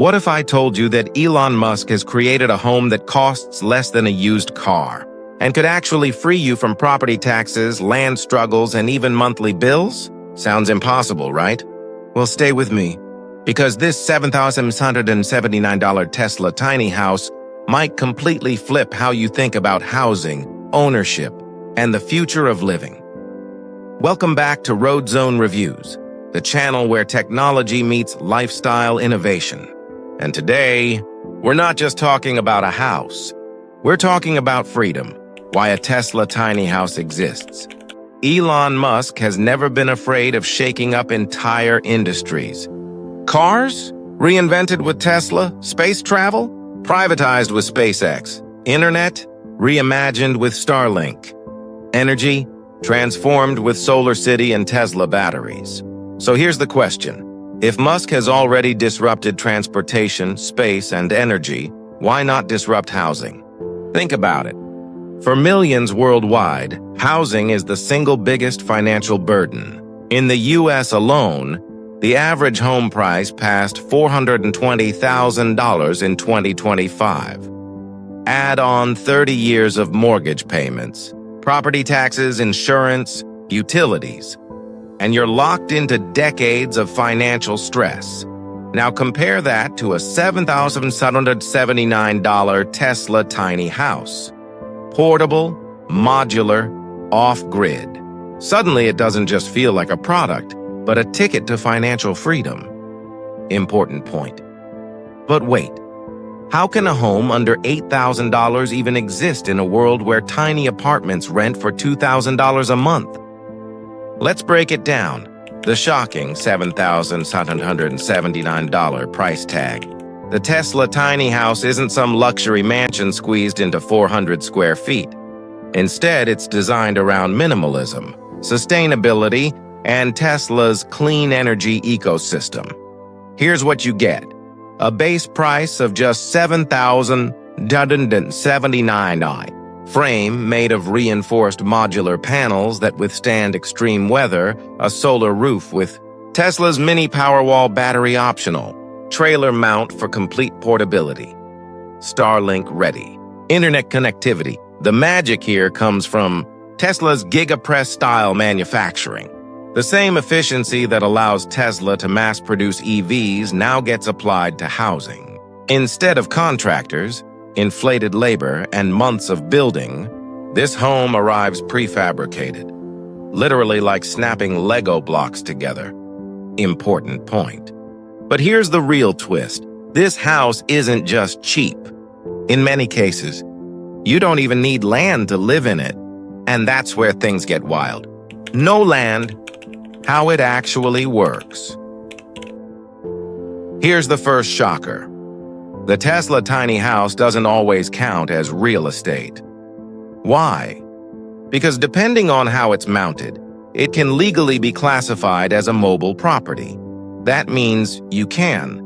What if I told you that Elon Musk has created a home that costs less than a used car and could actually free you from property taxes, land struggles, and even monthly bills? Sounds impossible, right? Well, stay with me, because this $7,679 Tesla tiny house might completely flip how you think about housing, ownership, and the future of living. Welcome back to Road Zone Reviews, the channel where technology meets lifestyle innovation. And today, we're not just talking about a house. We're talking about freedom, why a Tesla tiny house exists. Elon Musk has never been afraid of shaking up entire industries. Cars? Reinvented with Tesla. Space travel? Privatized with SpaceX. Internet? Reimagined with Starlink. Energy? Transformed with SolarCity and Tesla batteries. So here's the question. If Musk has already disrupted transportation, space, and energy, why not disrupt housing? Think about it. For millions worldwide, housing is the single biggest financial burden. In the U.S. alone, the average home price passed $420,000 in 2025. Add on 30 years of mortgage payments, property taxes, insurance, utilities, and you're locked into decades of financial stress. Now compare that to a $7,779 Tesla tiny house. Portable, modular, off-grid. Suddenly it doesn't just feel like a product, but a ticket to financial freedom. Important point. But wait, how can a home under $8,000 even exist in a world where tiny apartments rent for $2,000 a month? Let's break it down. The shocking $7,779 price tag. The Tesla tiny house isn't some luxury mansion squeezed into 400 square feet. Instead, it's designed around minimalism, sustainability, and Tesla's clean energy ecosystem. Here's what you get. A base price of just $7,779. Frame made of reinforced modular panels that withstand extreme weather, a solar roof with Tesla's mini Powerwall battery optional, trailer mount for complete portability, Starlink ready, internet connectivity. The magic here comes from Tesla's GigaPress-style manufacturing. The same efficiency that allows Tesla to mass-produce EVs now gets applied to housing. Instead of contractors, inflated labor, and months of building, this home arrives prefabricated, literally like snapping Lego blocks together. Important point. But here's the real twist. This house isn't just cheap. In many cases, you don't even need land to live in it. And that's where things get wild. No land, how it actually works. Here's the first shocker. The Tesla tiny house doesn't always count as real estate. Why? Because depending on how it's mounted, it can legally be classified as a mobile property. That means you can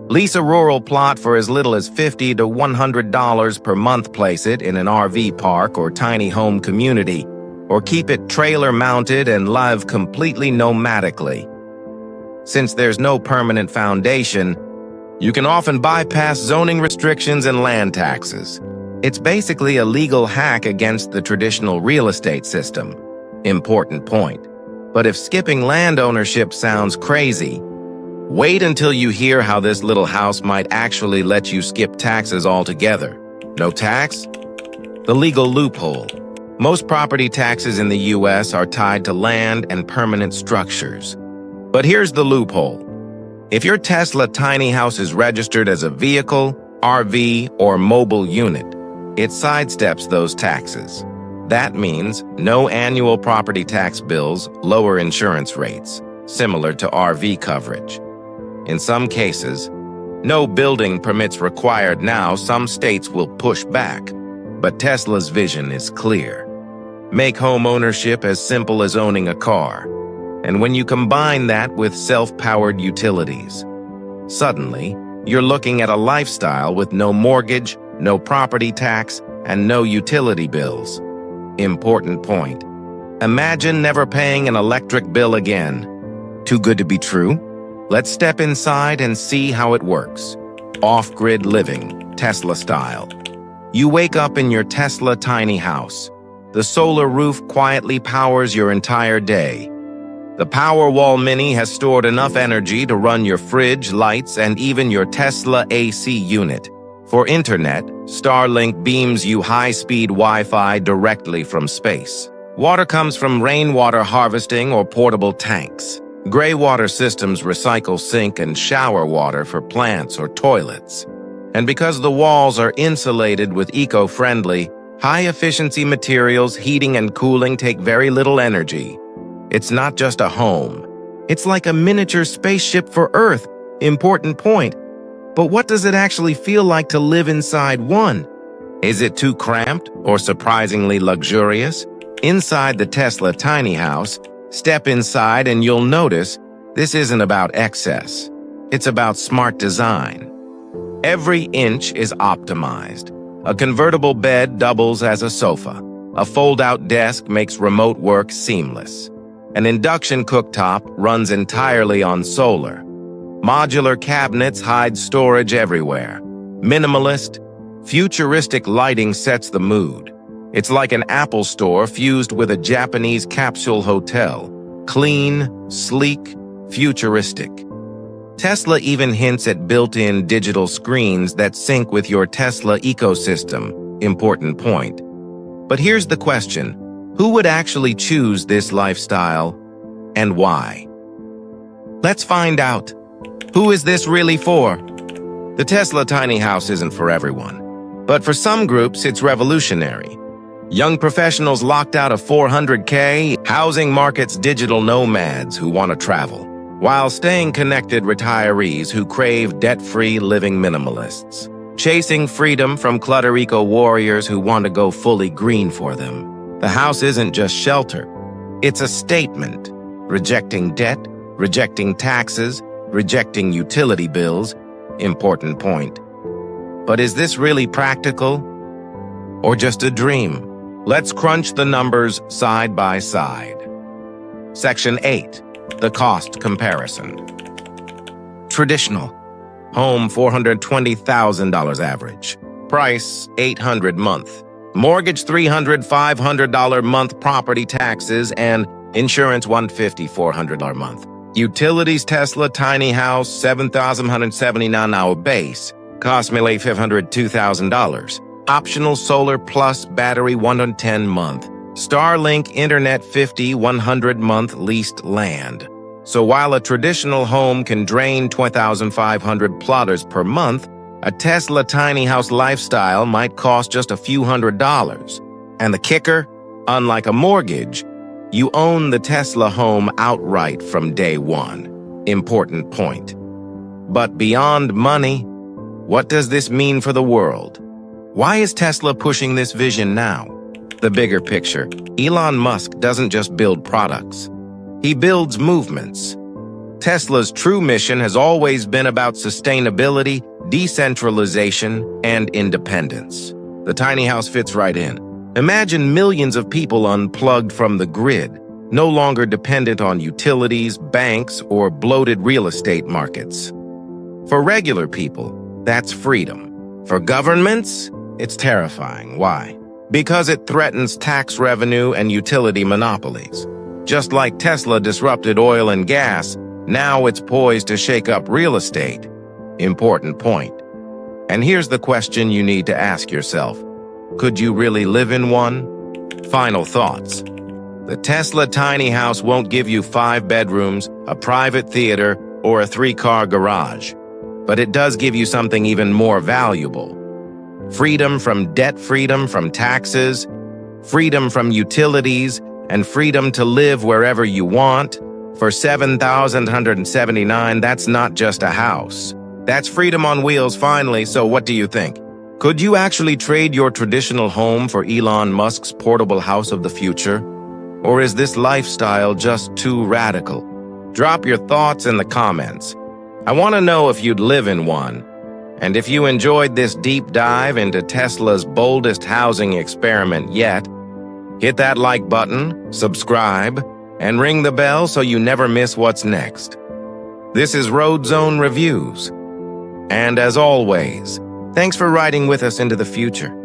lease a rural plot for as little as $50 to $100 per month, place it in an RV park or tiny home community, or keep it trailer-mounted and live completely nomadically. Since there's no permanent foundation, you can often bypass zoning restrictions and land taxes. It's basically a legal hack against the traditional real estate system. Important point. But if skipping land ownership sounds crazy, wait until you hear how this little house might actually let you skip taxes altogether. No tax? The legal loophole. Most property taxes in the U.S. are tied to land and permanent structures. But here's the loophole. If your Tesla tiny house is registered as a vehicle, RV, or mobile unit, it sidesteps those taxes. That means no annual property tax bills, lower insurance rates, similar to RV coverage. In some cases, no building permits required now. Some states will push back, but Tesla's vision is clear. Make home ownership as simple as owning a car. And when you combine that with self-powered utilities, suddenly, you're looking at a lifestyle with no mortgage, no property tax, and no utility bills. Important point. Imagine never paying an electric bill again. Too good to be true? Let's step inside and see how it works. off-grid living, Tesla style. You wake up in your Tesla tiny house. The solar roof quietly powers your entire day. The Powerwall Mini has stored enough energy to run your fridge, lights, and even your Tesla AC unit. For internet, Starlink beams you high-speed Wi-Fi directly from space. Water comes from rainwater harvesting or portable tanks. Gray water systems recycle sink and shower water for plants or toilets. And because the walls are insulated with eco-friendly, high-efficiency materials, heating and cooling take very little energy. It's not just a home. It's like a miniature spaceship for Earth. Important point. But what does it actually feel like to live inside one? Is it too cramped or surprisingly luxurious? Inside the Tesla tiny house, step inside and you'll notice this isn't about excess. It's about smart design. Every inch is optimized. A convertible bed doubles as a sofa. A fold-out desk makes remote work seamless. An induction cooktop runs entirely on solar. Modular cabinets hide storage everywhere. Minimalist, futuristic lighting sets the mood. It's like an Apple store fused with a Japanese capsule hotel. Clean, sleek, futuristic. Tesla even hints at built-in digital screens that sync with your Tesla ecosystem. Important point. But here's the question. Who would actually choose this lifestyle and why? Let's find out. Who is this really for? The Tesla tiny house isn't for everyone, but for some groups it's revolutionary. Young professionals locked out of $400K, housing market's digital nomads who want to travel, while staying connected retirees who crave debt-free living minimalists, chasing freedom from clutter eco warriors who want to go fully green for them. The house isn't just shelter. It's a statement, rejecting debt, rejecting taxes, rejecting utility bills. Important point. But is this really practical? Or just a dream? Let's crunch the numbers side by side. Section 8. The cost comparison. Traditional. Home $420,000 average. Price $800 month. Mortgage $300, $500 month property taxes and insurance $150, $400 month. Utilities Tesla tiny house $7,179 base. Cost me like $500, $2,000. Optional solar plus battery $110 month. Starlink internet $50, $100 month leased land. So while a traditional home can drain 2,500 plotters per month, a Tesla tiny house lifestyle might cost just a few $100s. And the kicker? Unlike a mortgage, you own the Tesla home outright from day one. Important point. But beyond money, what does this mean for the world? Why is Tesla pushing this vision now? The bigger picture. Elon Musk doesn't just build products. He builds movements. Tesla's true mission has always been about sustainability, decentralization, and independence. The tiny house fits right in. Imagine millions of people unplugged from the grid, no longer dependent on utilities, banks, or bloated real estate markets. For regular people, that's freedom. For governments, it's terrifying. Why? Because it threatens tax revenue and utility monopolies. Just like Tesla disrupted oil and gas, now it's poised to shake up real estate. Important point. And here's the question you need to ask yourself. Could you really live in one? Final thoughts. The Tesla tiny house won't give you 5 bedrooms, a private theater, or a 3-car garage. But it does give you something even more valuable. Freedom from debt, freedom from taxes, freedom from utilities, and freedom to live wherever you want. For $7,179, that's not just a house. That's freedom on wheels finally, so what do you think? Could you actually trade your traditional home for Elon Musk's portable house of the future? Or is this lifestyle just too radical? Drop your thoughts in the comments. I want to know if you'd live in one. And if you enjoyed this deep dive into Tesla's boldest housing experiment yet, hit that like button, subscribe, and ring the bell so you never miss what's next. This is Road Zone Reviews. And as always, thanks for riding with us into the future.